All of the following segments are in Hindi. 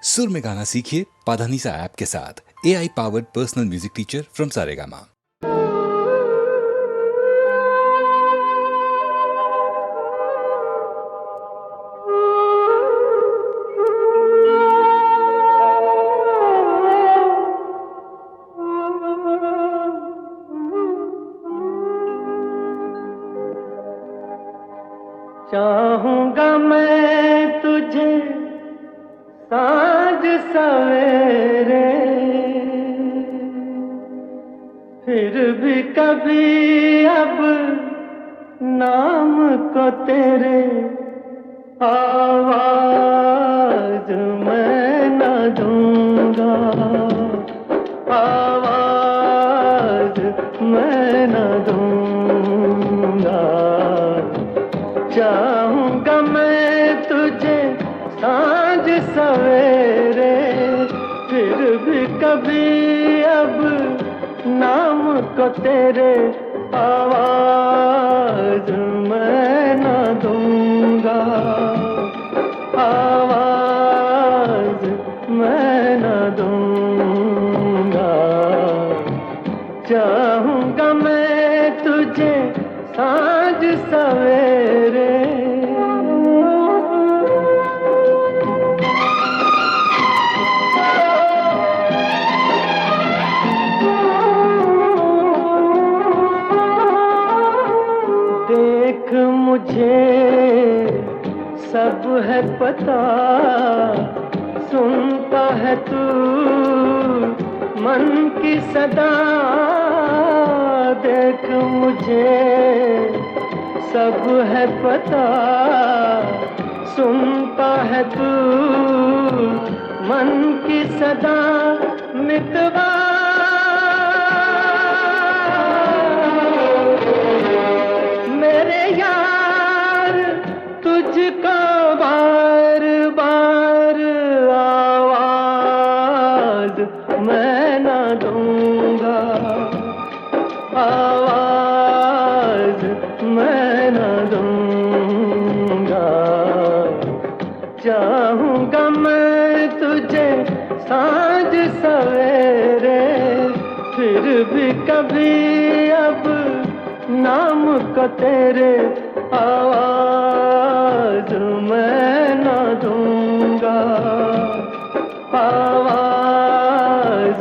सुर में गाना सीखिए पाधानीसा ऐप के साथ। AI powered personal music teacher from Saregama. चाहूंगा मैं तुझे साँझ सवेरे, फिर भी कभी अब नाम को तेरे आवाज मैं न दूंगा, आवाज मैं न दूंगा। चाहूंगा मैं तुझे साँझ सवेरे, फिर भी कभी अब नाम को तेरे आवाज मैं न दूंगा, आवाज मैं न दूंगा। चाहूंगा मैं तुझे साँझ सवेरे। देख मुझे सब है पता, सुनता है तू मन की सदा। देख मुझे सब है पता, सुनता है तू मन की सदा। मितवा मेरे यार तुझको बार बार आवाज मैं न दूंगा, आवाज मैं न दूंगा। चाहूंगा मैं तुझे साँझ सवेरे, फिर भी कभी अब नाम को तेरे आवाज मैं न दूंगा, आवाज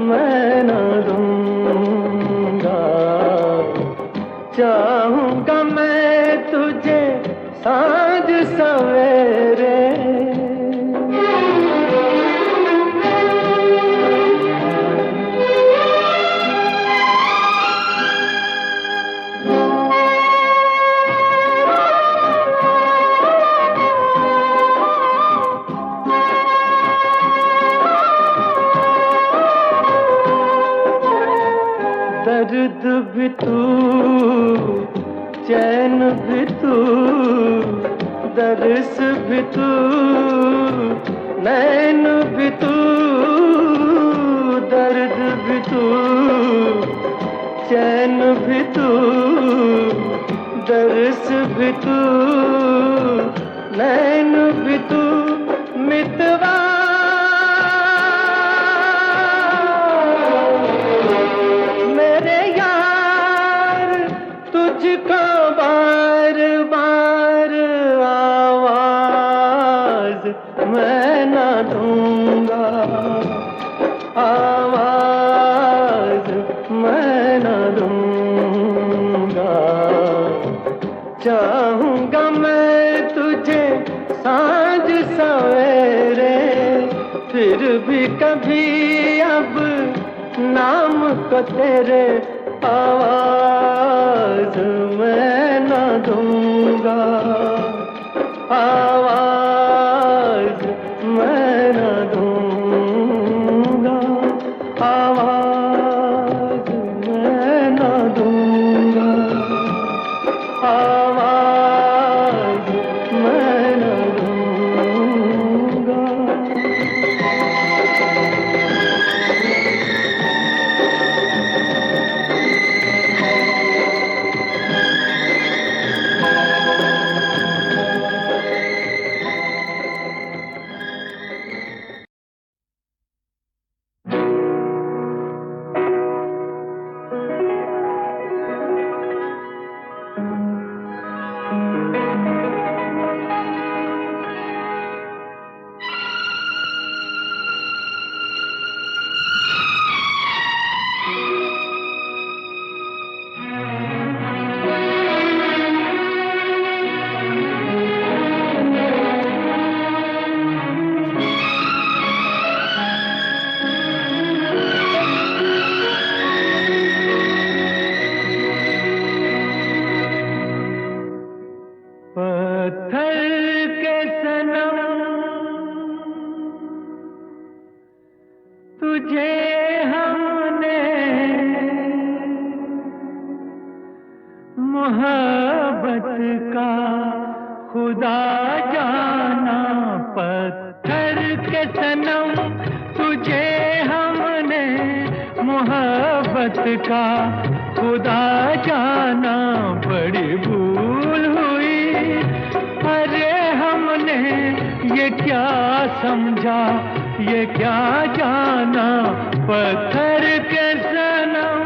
मैं न दूंगा। चाहूंगा मैं तुझे साँझ सवेरे। दर्द भी तू, चैन भी तू, दर्स भी तू, नैन भी तू। दर्द भी तू, चैन भी तू, दर्स भी तू, नैन भी तू। मितवा तुझको बार बार आवाज मैं न दूंगा, आवाज मैं न दूंगा। चाहूंगा मैं तुझे साँझ सवेरे, फिर भी कभी अब नाम को तेरे आवाज मैं न दूंगा, आवाज मैं न दूंगा, आवाज मैं न दूंगा, आवाज मैं न दूंगा। तुझे हमने मोहब्बत का खुदा जाना, पत्थर के सनम तुझे हमने मोहब्बत का खुदा जाना, बड़ी भूल हुई। अरे हमने ये क्या समझा, ये क्या जाना, पत्थर के सनम।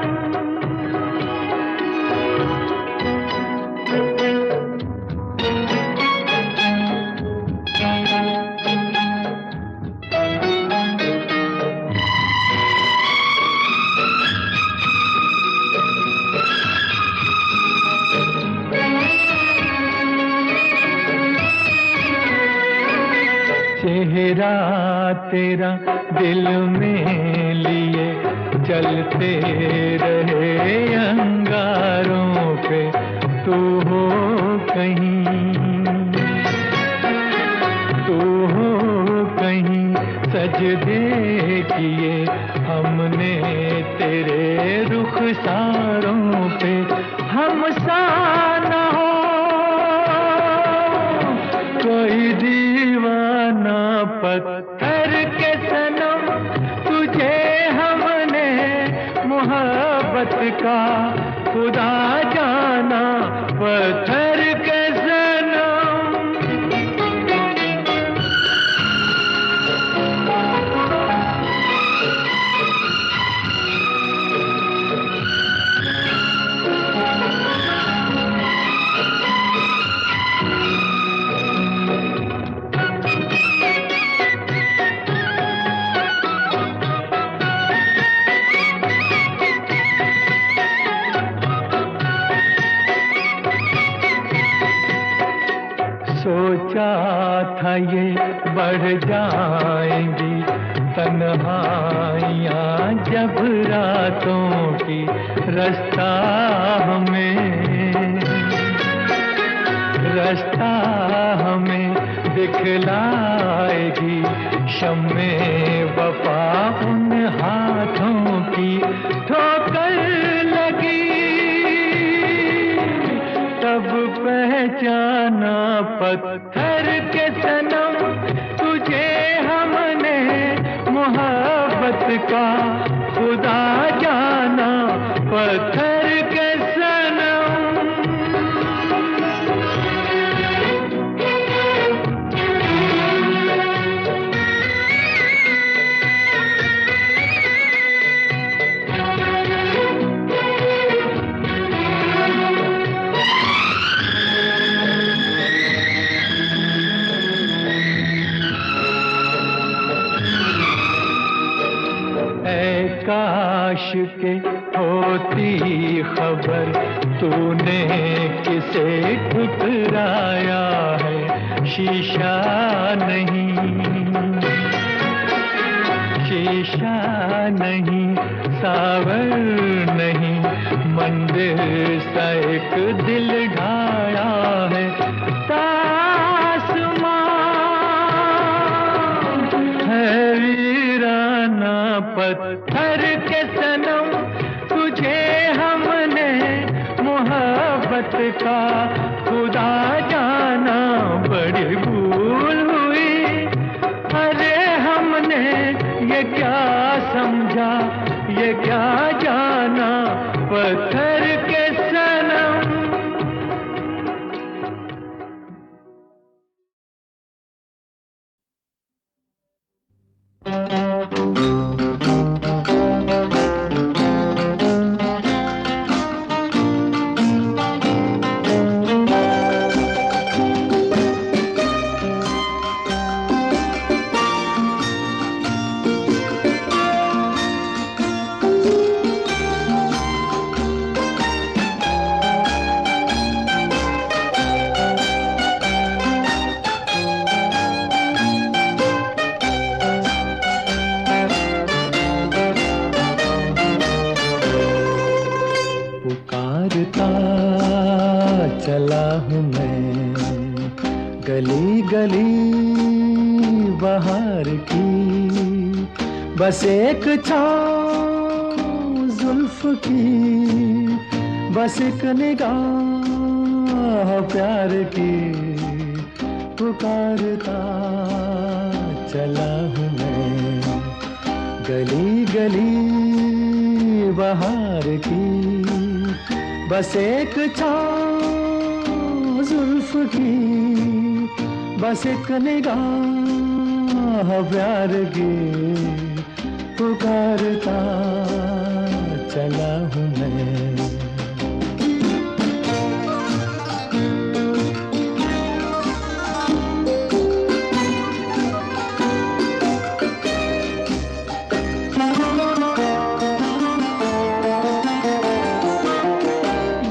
चेहरा तेरा दिल में लिए चलते रहे अंगारों पे, तू हो कहीं, तू हो कहीं, सजदे किए हमने तेरे रुखसारों पे। हम सा न हो कोई दीवाना, पत्थर के सनम तुझे हमने मोहब्बत का खुदा जाना, पत्थर के सनम। सोचा था ये बढ़ जाएंगी तन्हाइयाँ जब रातों की, रास्ता हमें दिखलाएगी शम्मे वफा उन हाथों की। ठोकर लगी तब पहचाना, पत्थर के सनम तुझे हमने मोहब्बत का खुदा जाना, पत्थर के सनम। काश के होती खबर तूने किसे ठुकराया है, शीशा नहीं, सावर नहीं, मंदिर सा एक दिल ढाया है। पत्थर के सनम तुझे हमने मोहब्बत का खुदा जाना, बड़ी भूल हुई। अरे हमने ये क्या समझा, ये क्या जाना, पत्थर के सनम। चला हूँ मैं गली गली बहार की, बस एक छाँव जुल्फ की, बस एक निगाह प्यार की, पुकारता चला हूँ मैं गली गली बहार की। बस एक छाँव जुल्फ की, बस एक निगाह प्यार की, पुकारता चला हूँ मैं।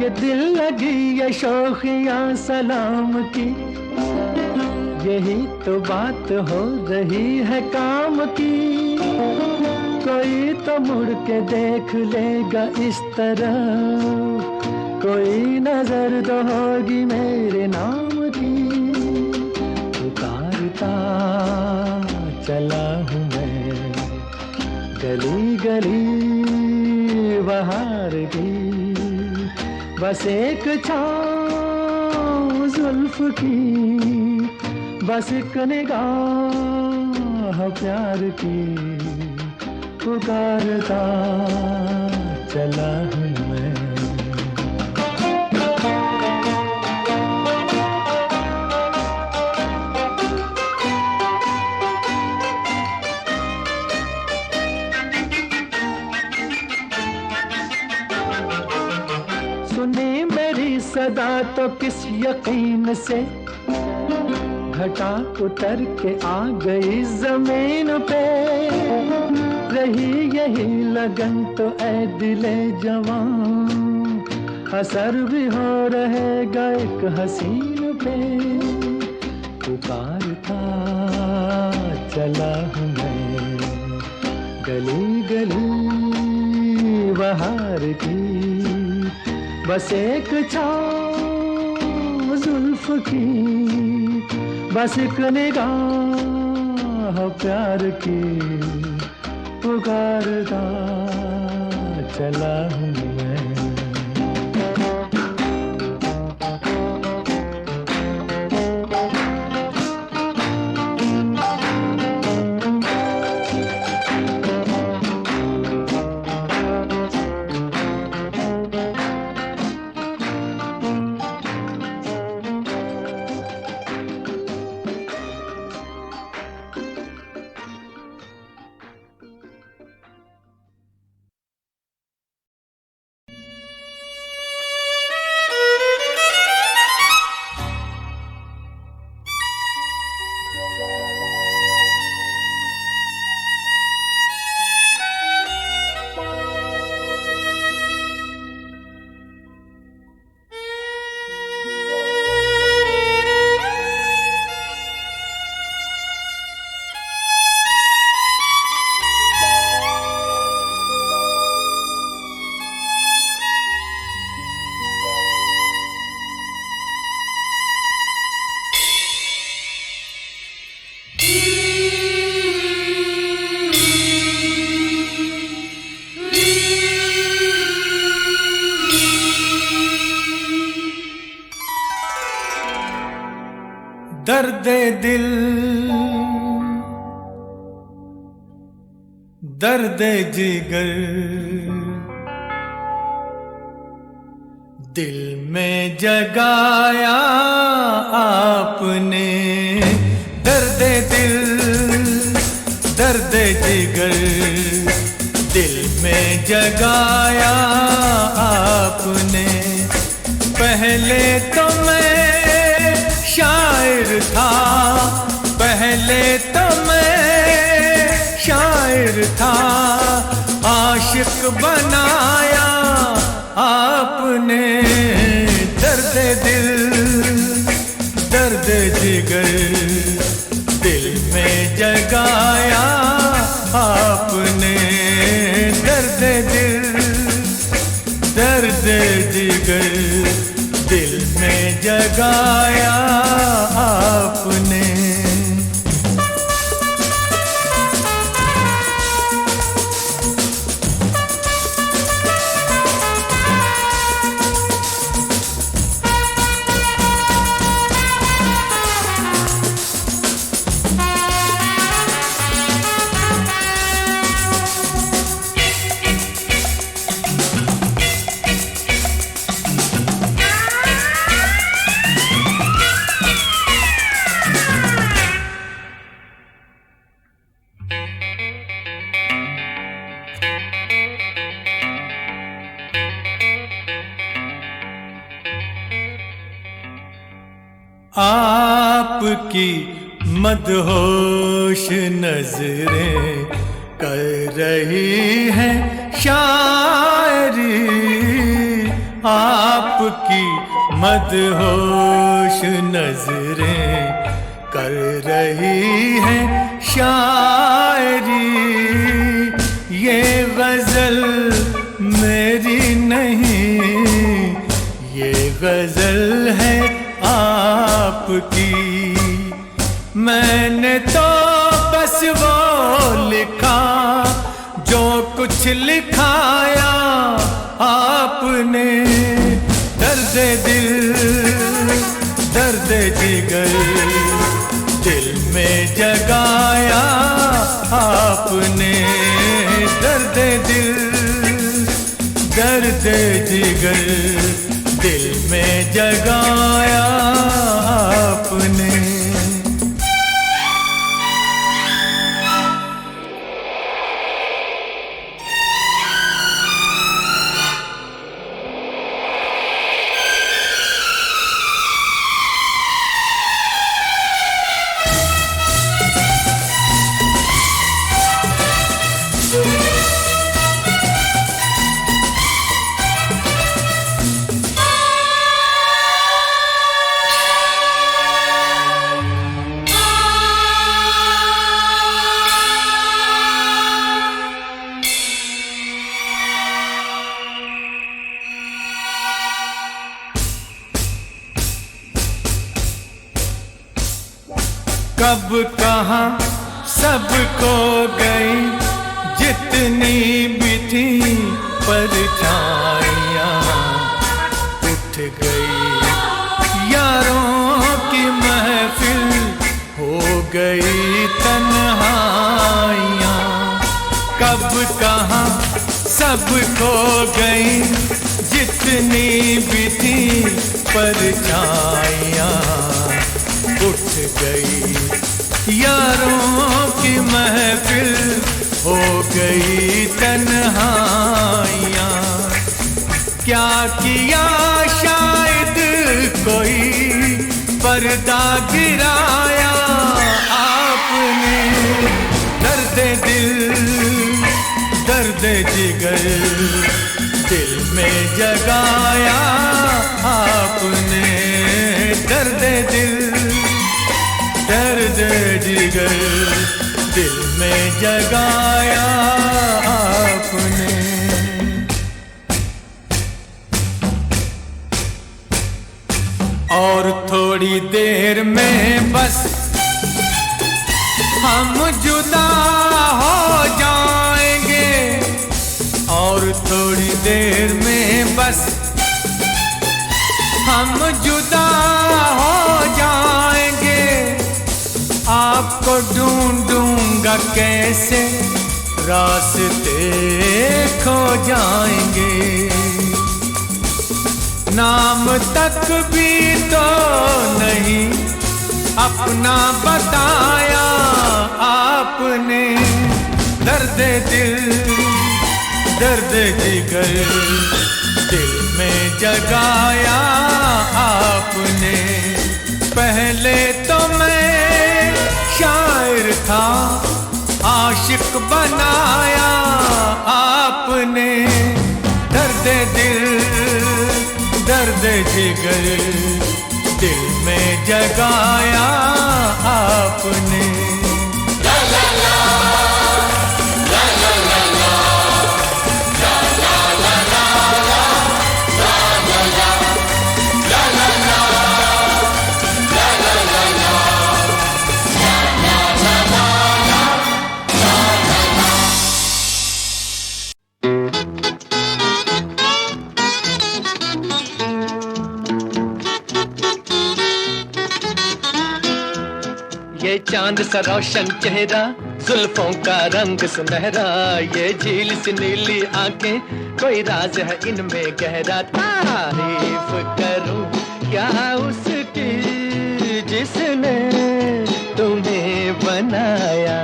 ये दिल लगी ये शौकिया सलाम की, यही तो बात हो रही है काम की। कोई तो मुड़ के देख लेगा इस तरह, कोई नजर तो होगी मेरे नाम की। पुकारता चला हूँ मैं गली गली बहार की। बस एक छाँव जुल्फ की, बस एक निगाह प्यार की, पुकारता चला हूँ मैं। सुनी मेरी सदा तो किस यकीन से, घटा उतर के आ गई जमीन पे। रही यही लगन तो ऐ दिले जवान, असर भी हो रहेगा एक हसीन पे। पुकारता चला हूँ मैं गली गली बहार की। बस एक छाँव जुल्फ की, बस एक निगाह प्यार की, पुकारता चला हूँ मैं। दर्द दिल दर्द जिगर दिल में जगाया आपने। दर्द दिल दर्द जिगर दिल में जगाया आपने। पहले तो मैं शायर था, पहले तो मैं शायर था, आशिक बनाया आपने। दर्द दिल दर्द जिगर दिल में जगाया आपने। दर्द दिल दर्द जिगर दिल में जगाया आपने। आपकी मदहोश नजरें कर रही हैं शायरी, आपकी मदहोश नजरें कर रही हैं शायरी। ये गजल मेरी नहीं, ये गजल है आपकी। मैंने तो बस वो लिखा जो कुछ लिखाया आपने। दर्द दिल दर्द जिगर दिल में जगाया आपने। दर्द दिल दर्द जिगर दिल में जगाया आपने। कब कहाँ सब खो गई जितनी भी थी परछाइयाँ, उठ गई यारों की महफिल, हो गई तन्हाइयाँ। कब कहाँ सब खो गई जितनी भी थी परछाइयाँ, उठ गई यारों की महफिल, हो गई तन्हाइयाँ। क्या किया शायद कोई पर्दा गिराया आपने। दर्द दिल दर्द जिगर दिल में जगाया आपने। दर्द दिल दर्द जिगर दिल में जगाया आपने। और थोड़ी देर में बस हम जुदा हो जाएंगे, और थोड़ी देर में बस हम जुदा हो जाएंगे। आपको ढूंढूंगा कैसे रास्ते खो जाएंगे। नाम तक भी तो नहीं अपना बताया आपने। दर्द दिल दर्द जिगर दिल में जगाया आपने। पहले तो मैं शायर था, आशिक बनाया आपने। दर्द दिल दर्द जिगर दिल में जगाया आपने। ये चांद सा रोशन चेहरा, जुल्फों का रंग सुनहरा, ये झील सी नीली आंखें, कोई राज है इनमें गहरा। तारीफ करूं क्या उसकी जिसने तुम्हें बनाया।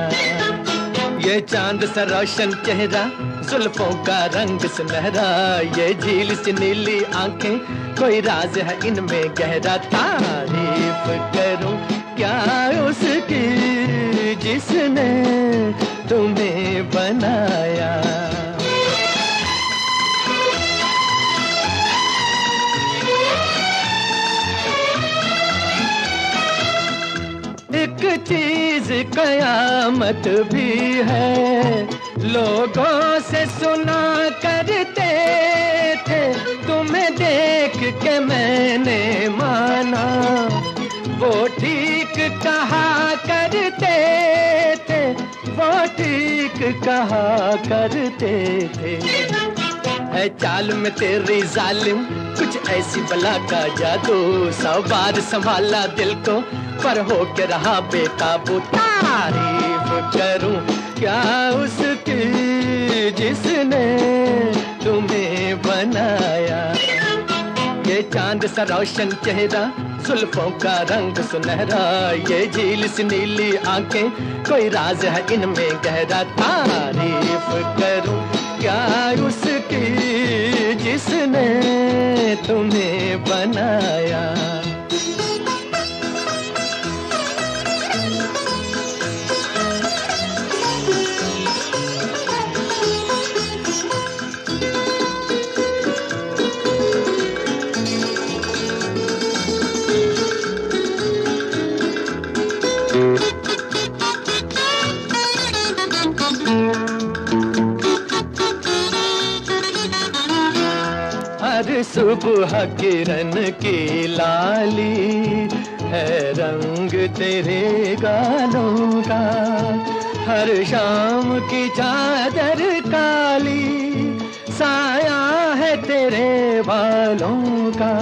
ये चांद सा रोशन चेहरा, जुल्फों का रंग सुनहरा, ये झील सी नीली आंखें, कोई राज है इनमें गहरा। तारीफ करूं क्या उसकी जिसने तुम्हें बनाया। एक चीज कयामत भी है, लोगों से सुना करते थे, तुम्हें देख के मैंने माना, वो ठीक कहा करते थे, वो ठीक कहा करते थे। है चाल में तेरी जालिम कुछ ऐसी बला का जादू, 100 बार संभाला दिल को पर हो के रहा बेकाबू। तारीफ करूं क्या उसकी जिसने तुम्हें बनाया। ये चांद सा रोशन चेहरा, जुल्फों का रंग सुनहरा, ये झील सी नीली आंखें, कोई राज है इनमें गहरा। तारीफ करूं क्या उसकी जिसने तुम्हें बनाया। सुबह किरण की लाली है रंग तेरे गालों का, हर शाम की चादर काली साया है तेरे बालों का।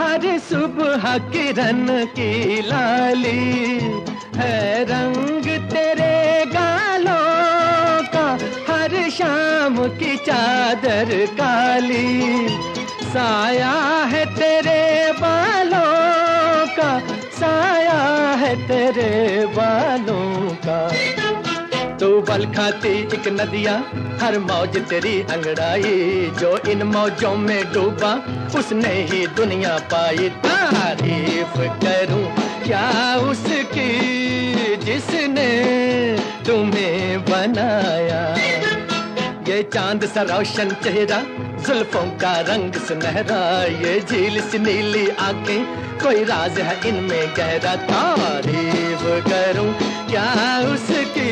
हर सुबह किरण की लाली है रंग तेरे गालों का, हर शाम की चादर काली साया है तेरे बालों का, साया है तेरे बालों का। तू बल खाती एक नदिया, हर मौज तेरी अंगड़ाई, जो इन मौजों में डूबा उसने ही दुनिया पाई। तारीफ करूं क्या उसकी जिसने तुम्हें बनाया। ये चांद सा रोशन चेहरा, जुल्फों का रंग सुनहरा, ये झील सी नीली आंखें, कोई राज है इनमें गहरा। तारीफ करूं क्या उसकी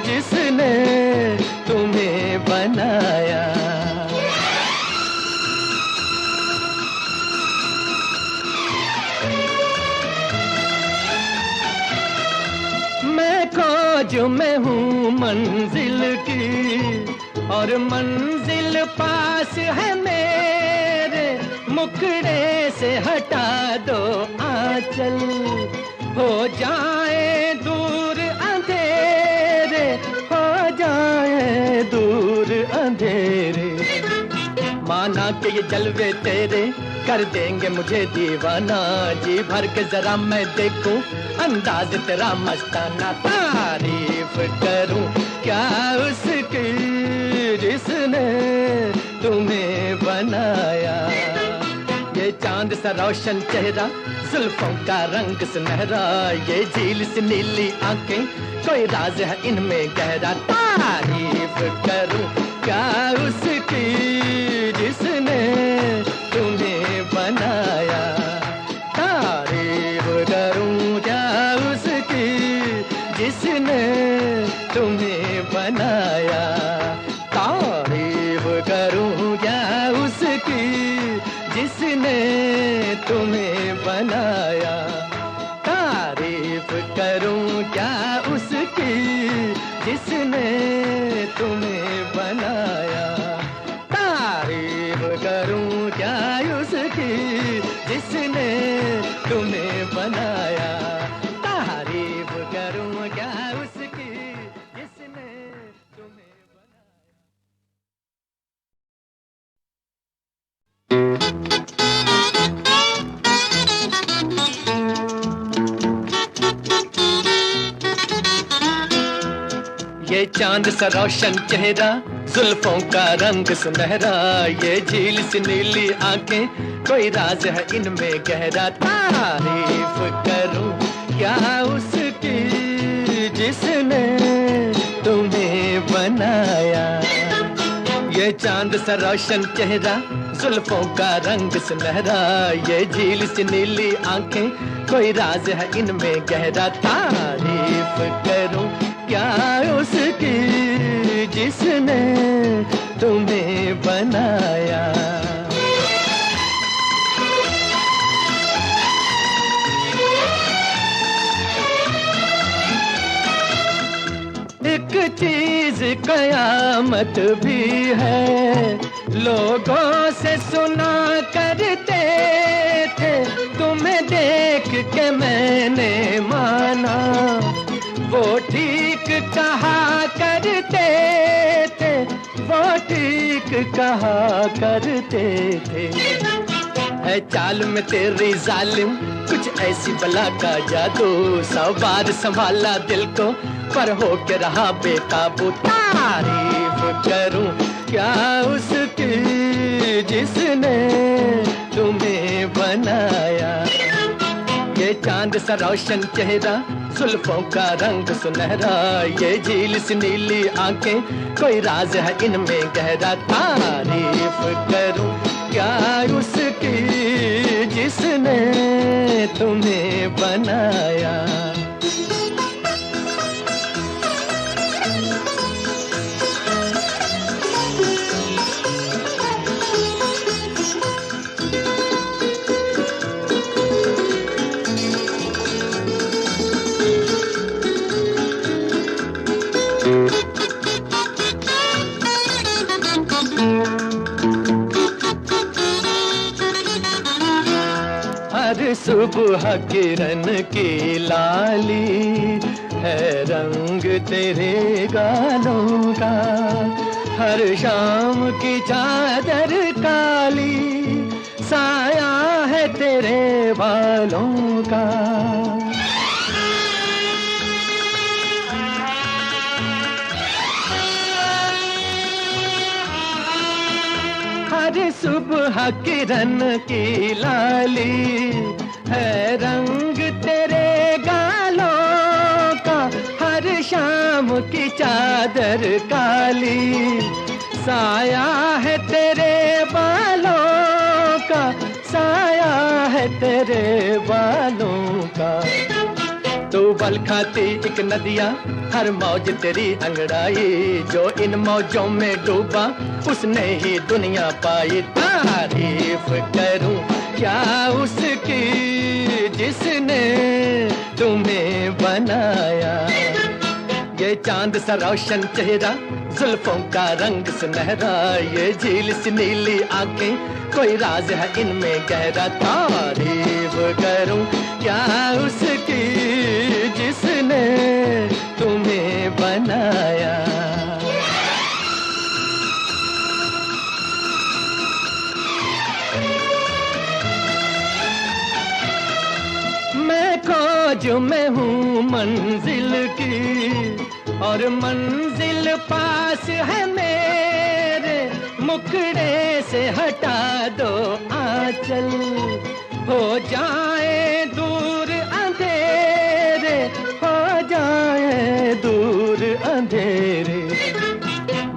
जिसने तुम्हें बनाया। मैं खोज में हूँ मंजिल की और मंजिल पास है मेरे, मुखड़े से हटा दो आंचल, हो जाए दूर अंधेरे, हो जाए दूर अंधेरे। माना कि ये जलवे तेरे कर देंगे मुझे दीवाना, जी भर के जरा मैं देखूं अंदाज तेरा मस्ताना। तारीफ करूं क्या उसकी जिसने तुम्हें बनाया। ये चांद सा रोशन चेहरा, जुल्फों का रंग सुनहरा, ये झील सी नीली आंखें, कोई राज है इनमें गहरा। तारीफ करूं क्या उसकी जिसने तुम्हें बनाया। तारीफ करूं क्या उसकी जिसने तुम्हें बनाया। तारीफ करूं क्या उसकी जिसने तुम्हें बनाया। तारीफ करूं क्या उसकी जिसने तुम्हें बनाया। तारीफ करूं क्या उसकी जिसने तुम्हें बनाया। तारीफ करूं क्या उसकी जिसने तुम्हें बनाया। ये चांद सा रोशन चेहरा, जुल्फों का रंग सुनहरा, ये झील सी नीली आंखें, कोई राज है इनमें गहरा। तारीफ करूं क्या उसकी जिसने तुम्हें बनाया। ये चांद सा रोशन चेहरा, जुल्फों का रंग सुनहरा, ये झील सी नीली आंखें, कोई राज है इनमें गहरा। तारीफ करूं क्या उसकी जिसने तुम्हें बनाया। एक चीज कयामत भी है, लोगों से सुना करते थे, तुम्हें देख के मैंने माना, वो ठीक कहा करते थे, वो ठीक कहा करते थे। है चाल में तेरी जालिम कुछ ऐसी बला का जादू, 100 बार संभाला दिल को पर हो के रहा बेकाबू। तारीफ करूं क्या उसकी जिसने तुम्हें बनाया। ये चांद सा रोशन चेहरा, जुल्फों का रंग सुनहरा, ये झील सी नीली आंखें, कोई राज है इनमें गहरा। तारीफ करूं क्या उसकी जिसने तुम्हें बनाया। हर सुबह किरण की लाली है रंग तेरे गालों का, हर शाम की चादर काली साया है तेरे बालों का। हर सुबह किरण की लाली है रंग तेरे गालों का, हर शाम की चादर काली साया है तेरे बालों का, साया है तेरे बालों का। तू बल खाती एक नदिया, हर मौज तेरी अंगड़ाई, जो इन मौजों में डूबा उसने ही दुनिया पाई। तारीफ करूं क्या उसकी जिसने तुम्हें बनाया। ये चांद सा रोशन चेहरा, जुल्फों का रंग सुनहरा, ये झील सी नीली आंखें, कोई राज है इनमें गहरा। तारीफ करूं क्या उसकी जिसने तुम्हें बनाया। मैं खोज में हूँ मंजिल की और मंजिल पास है मेरे, मुखड़े से हटा दो आंचल, हो जाए दूर अंधेरे, हो जाए दूर अंधेरे।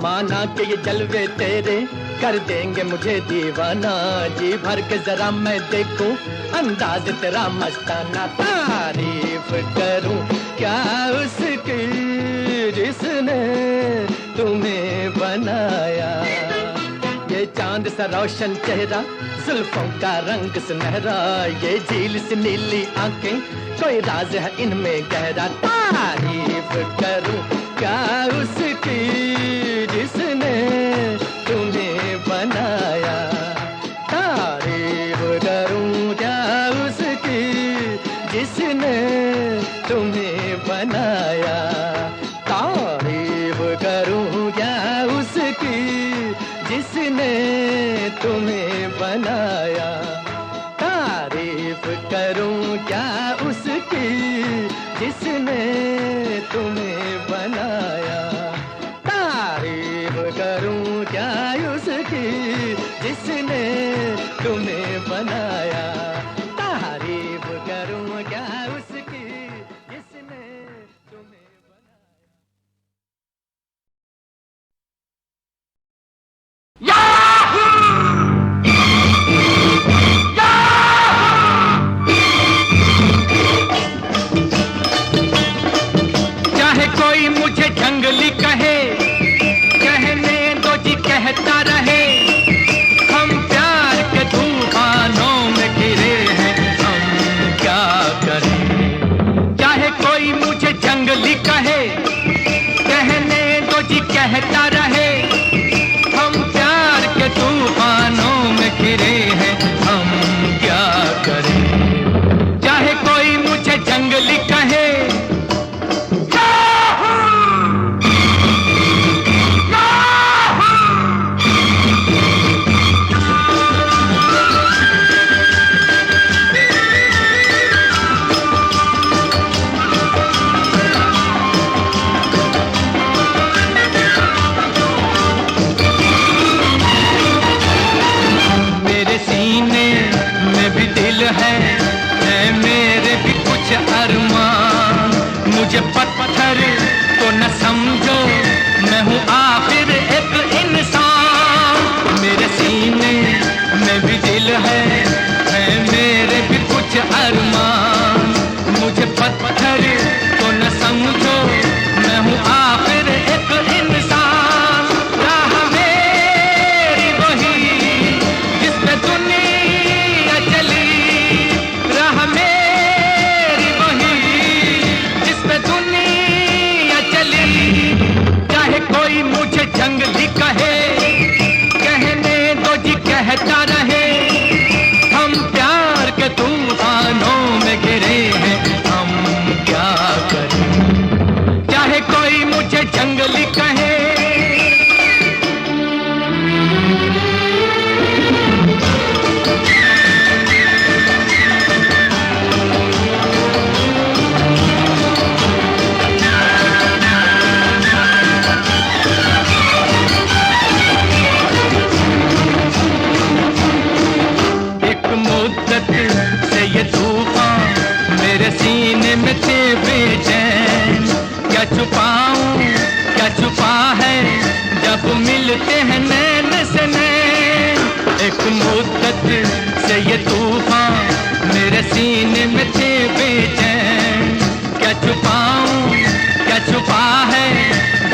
माना कि ये जलवे तेरे कर देंगे मुझे दीवाना, जी भर के जरा मैं देखूं अंदाज तेरा मस्ताना। तारीफ करूं क्या उसकी जिसने तुम्हें बनाया। ये चांद सा रोशन चेहरा, जुल्फों का रंग सुनहरा, ये झील सी नीली आंखें, कोई राज है इनमें गहरा। तारीफ करूं क्या उसकी जिसने तुम्हें बनाया। तारीफ करूं क्या उसकी जिसने तुम्हें बनाया। तारीफ करूं क्या उसकी जिसने तुम्हें बनाया। तारीफ करूं क्या उसकी जिसने तुम्हें बनाया। तुम्हें बनाया, तारीफ करूं क्या उसकी जिसने तुम्हें बनाया। चाहे कोई मुझे जंगली कहे, कहने दो जी कहता रहे, हम प्यार के तूफानों में घिरे हैं, हम क्या करें। चाहे कोई मुझे जंगली कहे, कहने दो जी कहता रहे, हम प्यार के तूफानों में घिरे हैं, हम क्या करें। चाहे कोई मुझे जंगली कहे, है मेरे भी कुछ अरमान। मुझे पत्थर तो न समझो, मैं हूँ आखिर एक इंसान। मेरे सीने में भी दिल है मेरे भी कुछ अरमान। मुझे पत्थर तो न समझो, मैं हूँ आखिर एक इंसान। राह मेरी वही जिस पे दुनिया चली, राह मेरी वही जिस पे दुनिया चली। चाहे कोई मुझे जंगली कहे, कहने दो जी कहता रहे, हम प्यार के तूफानों में घिरे हैं, हम क्या करें। चाहे कोई मुझे जंगली कहे, से ये तूफान मेरे सीने में थे बेचैन। क्या छुपाऊं क्या छुपा है जब मिलते हैं नैन से नैन। एक मुद्दत से ये तूफान मेरे सीने में थे बेचैन। क्या छुपाऊं क्या छुपा है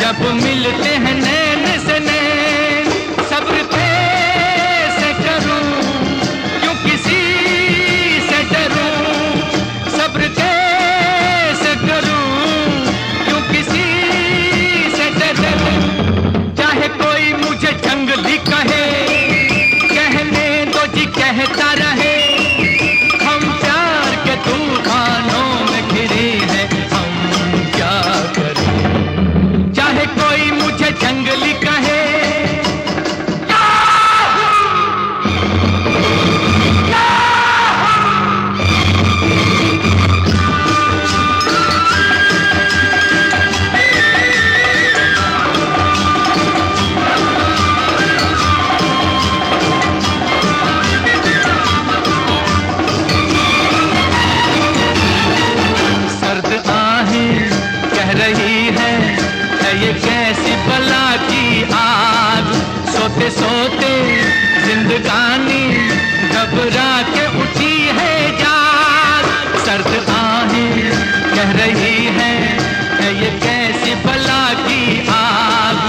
जब मिलते हैं नैन से नैन। सब्र कैसे करूं क्यों किसी से डरूं, सब्र कैसे करूं क्यों किसी से डरूं। चाहे कोई मुझे जंगली कहे, कहने दो जी कहता रहे, हम प्यार के तूफानों में घिरे हैं, हम क्या करें। चाहे कोई मुझे जंगली कहे, ये कैसी बला की आग। सोते सोते जिंदगानी घबरा के उठी है जाग। सर्द आहें कह रही है ये कैसी बला की आग।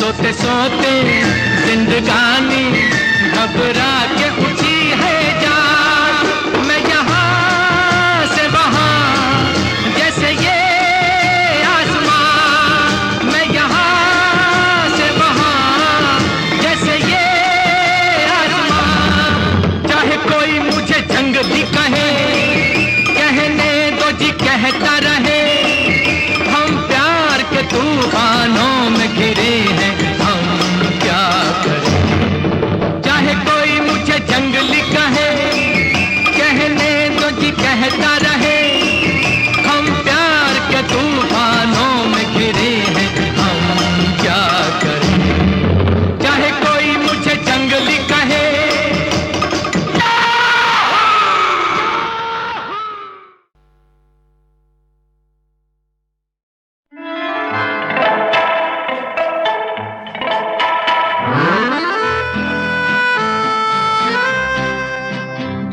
सोते सोते जिंदगानी घबरा के उठी है जाग। मैं यहाँ से वहाँ जैसे ये जंगली कहे, कहने दो जी कहता रहे, हम प्यार के तूफानों में घिरे हैं, हम क्या करें। चाहे कोई मुझे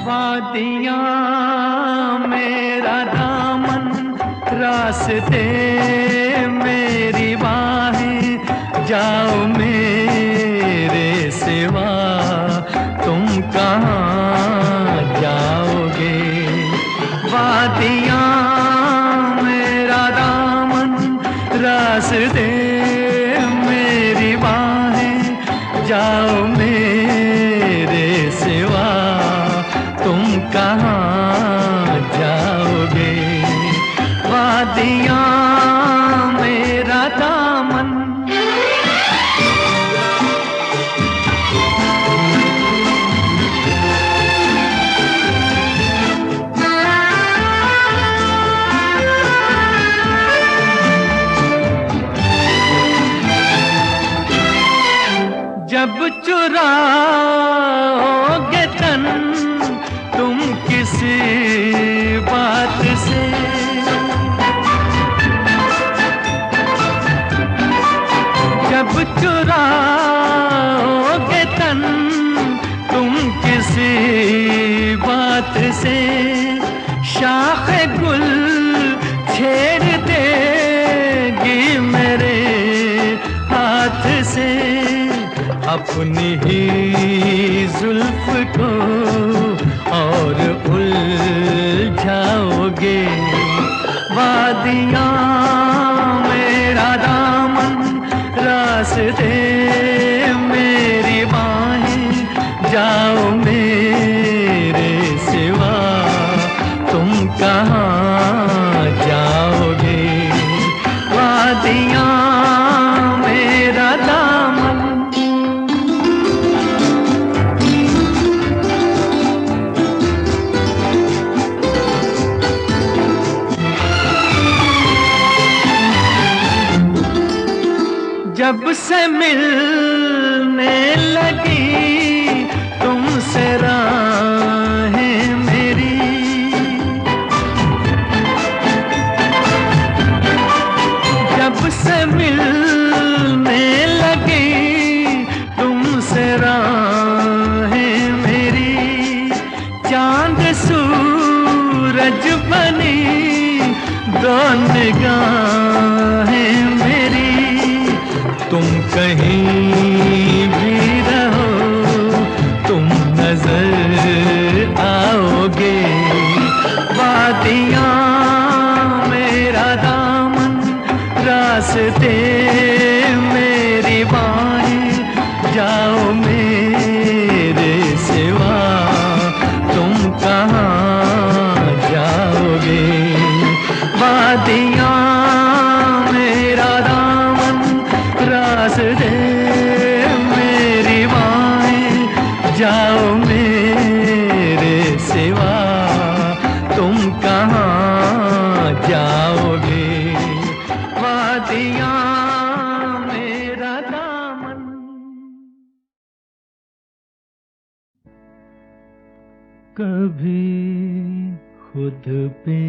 वादियाँ मेरा दामन, रास्ते मेरी बाहें, जाओ मेरे सिवा तुम कहाँ जाओगे। वादियाँ मेरा दामन, रास्ते मेरी बाहें, जाओ मेरे सिवा तुम कहाँ जाओगे। वादियाँ मेरा दामन। जब चुराओगे तन तुम किसी बात से, जब चुराओगे तन तुम किसी बात से, शाख गुल छेड़ देगी मेरे हाथ से, अपनी ही जुल्फ को और उलझाओगे। वादियाँ मेरा दामन, रास्ते मेरी बाहें, जाओ मेरे सिवा तुम कहाँ जाओगे। वादियाँ मेरा दामन। जब से मिलने लगी तुमसे राहें मेरी, जब से मिलने लगी तुमसे राहें मेरी, चांद सूरज बनी दो निगाहें मेरी। तुम कहीं भी रहो तुम नजर आओगे। वादियाँ मेरा दामन, रास्ते मेरी बाहें, जाओ मेरे सिवा तुम कहाँ जाओगे। वादियाँ मेरा दामन, रास्ते मेरी बाहें, जाओ मेरे सिवा तुम कहाँ जाओगे। वादियाँ मेरा दामन। कभी खुद पे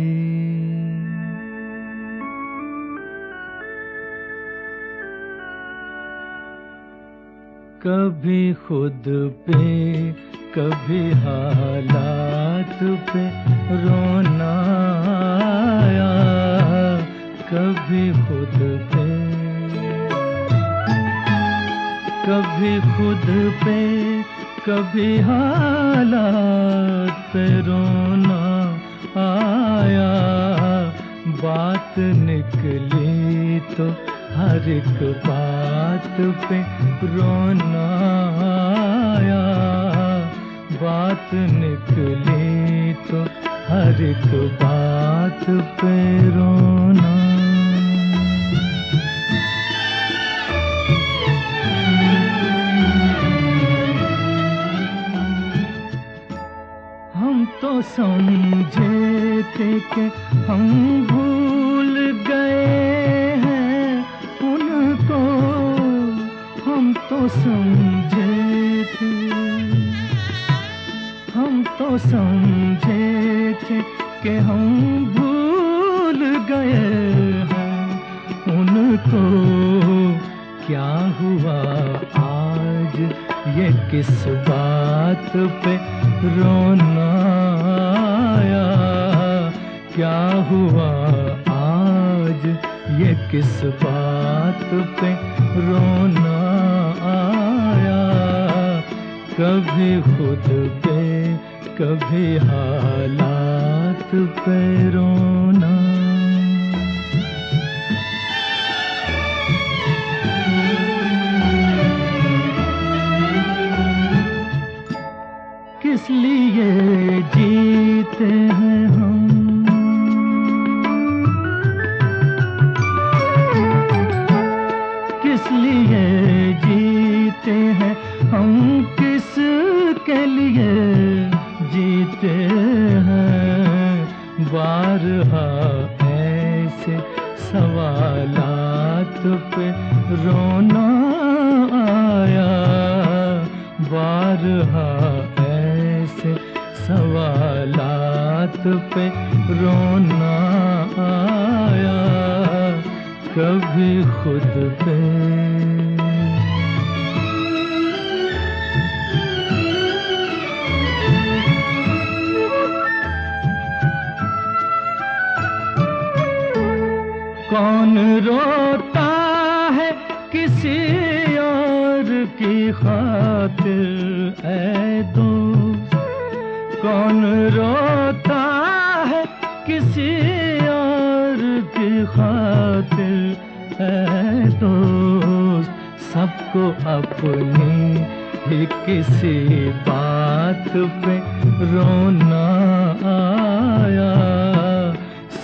कभी खुद पे कभी हालात पे रोना आया, कभी खुद पे कभी खुद पे कभी हालात पे रोना आया। बात निकली तो हर एक बात पे रोना आया। बात निकली तो हर एक बात पे रोना। हम तो समझे थे कि हम भूल गए हैं उनको, हम तो समझे थे, हम तो समझे थे कि हम भूल गए हैं उनको। क्या हुआ आज ये किस बात पे रोना क्या हुआ आज ये किस बात पे रोना आया, कभी खुद पे कभी हालात पे रोना। किस लिए जीते हैं हम, किस लिए जीते हैं हम, किस के लिए जीते हैं। बारहा ऐसे सवालात पे रोना आया, बारहा ऐसे सवालात पे रोना आया, कभी खुद पे कौन रोता है किसी और की खातिर ऐ दोस्त, कौन रोता है किसी और की खातिर ऐ दोस्त। सबको अपनी ही किसी बात पे रोना आया,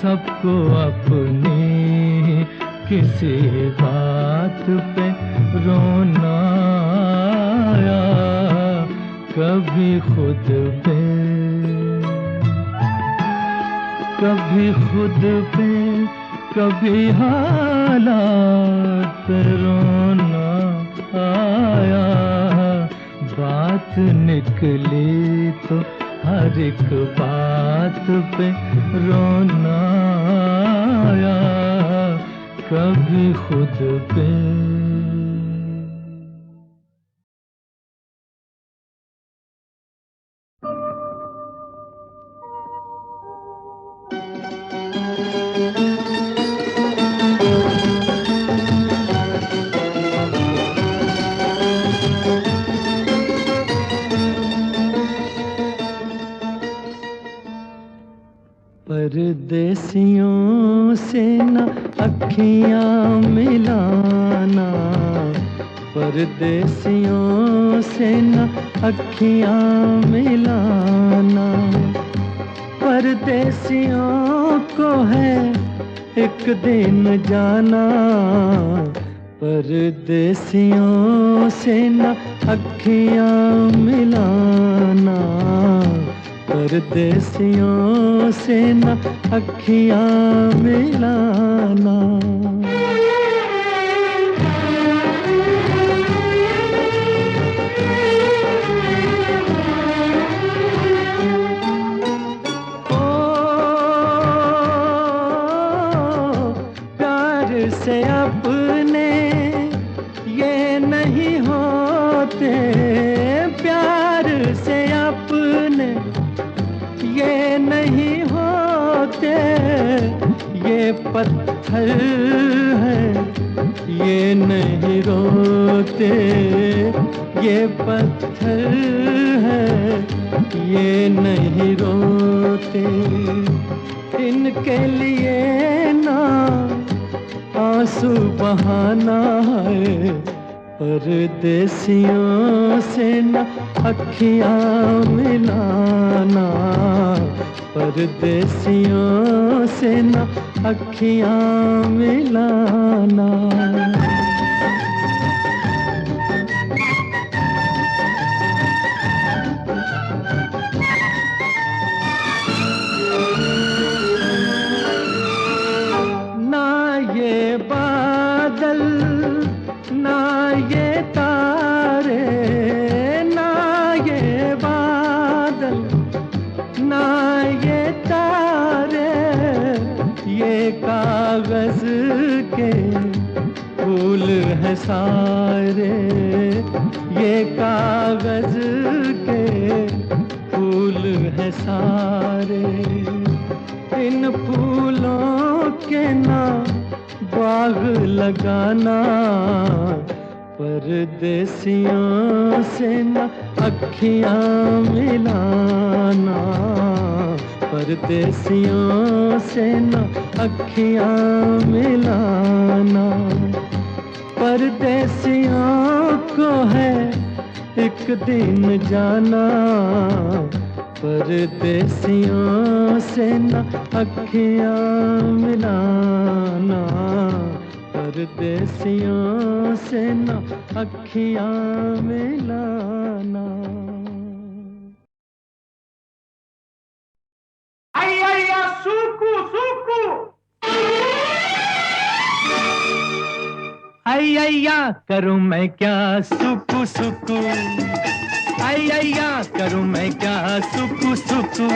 सबको अपनी किसी बात पे रोना आया, कभी खुद पे कभी खुद पे कभी हालात पे रोना आया। बात निकली तो हर एक बात पे रोना आया, कभी खुद पे। परदेसियों से न अखियाँ मिलाना, परदेसियों से न अखियाँ मिलाना। परदेसियों को है एक दिन जाना, परदेसियों से न अखियाँ मिलाना, परदेसियों से न अखियाँ मिलाना। प्यार से अपने ये नहीं होते, प्यार से अपने ये नहीं होते। ये पत्थर है ये नहीं रोते, ये पत्थर है ये नहीं रोते। इनके लिए ना आंसू बहाना है, परदेसियों से न अखियाँ मिलाना, परदेसियों से न अखियाँ मिलाना। ना ये बादल ना ये तारे, ना ये बादल ना ये तारे, ये कागज के फूल हैं सारे, ये कागज के फूल हैं सारे। इन फूलों के ना बाग लगाना, परदेसियों से न अखियां मिलाना, परदेसियों से न अखियां मिलाना। परदेसियों को है एक दिन जाना, परदेसियों से न अखियां मिलाना, परदेसियों से न अखियां मिलाना। अय्या सुकु सुकु, अय्या करूं मैं क्या सुकु सुकु, अय्या करूं मैं क्या सुकु सुकु,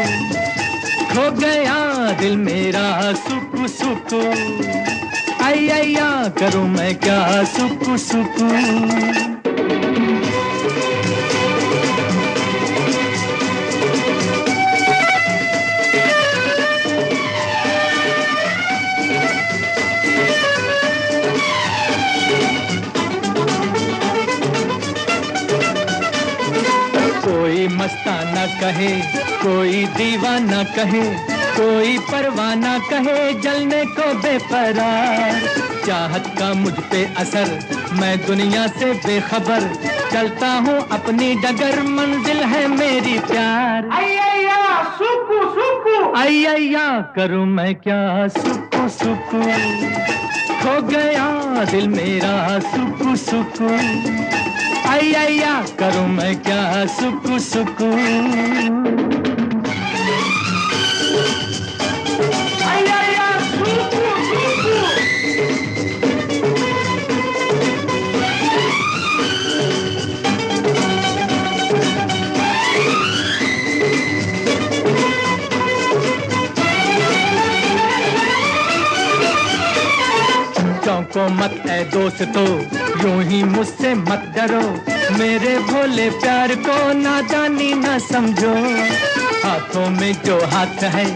खो गया दिल मेरा सुकु सुकु, अय्या करूं मैं क्या सुकु सुकु। कोई मस्ताना कहे, कोई दीवाना कहे, कोई परवाना कहे, जलने को बेपरार। चाहत का मुझ पे असर, मैं दुनिया से बेखबर, चलता हूँ अपनी डगर, मंजिल है मेरी प्यार। अय्या सुकु सुकु, अय्या करूँ मैं क्या सुकु सुकु, खो गया दिल मेरा सुकु सुकु, अय्या करूं मैं क्या सुकु सुकु। अय्या सुकु सुकु, चौंको मत ऐ दोस्तों, यूं ही मुझसे मत डरो, मेरे भोले प्यार को नादानी न समझो। हाथों में जो हाथ है,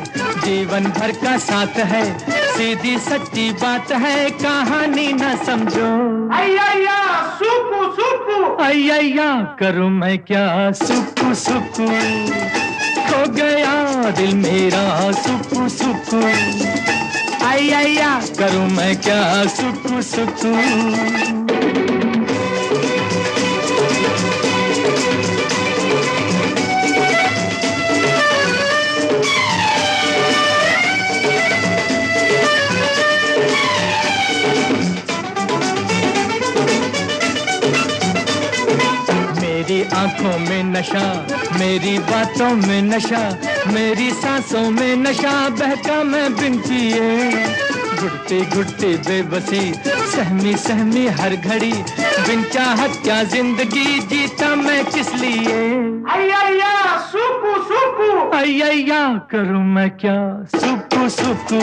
जीवन भर का साथ है, सीधी सच्ची बात है, कहानी न समझो। अय्या सुकु सुकु, अय्या करूं मैं क्या सुकु सुकु, खो गया दिल मेरा सुकु सुकु, अय्या करूं मैं क्या सुकु सुकु। मेरी आंखों में नशा, मेरी बातों में नशा, मेरी सांसों में नशा, बहका मैं बिन पिए। घुटती घुटती बेबसी, सहमी सहमी हर घड़ी, बिन चाहत क्या जिंदगी जीता मैं किस लिए। अय्या सुकु सुकु, अय्या करूं मैं क्या सुकु सुकु,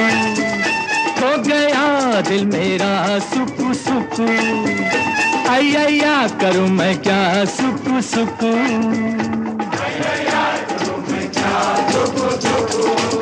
खो गया दिल मेरा सुकु सुकु, अय्या करूं मैं क्या सुकु सुकु। अय्या करूं मैं क्या सुकु सुकु।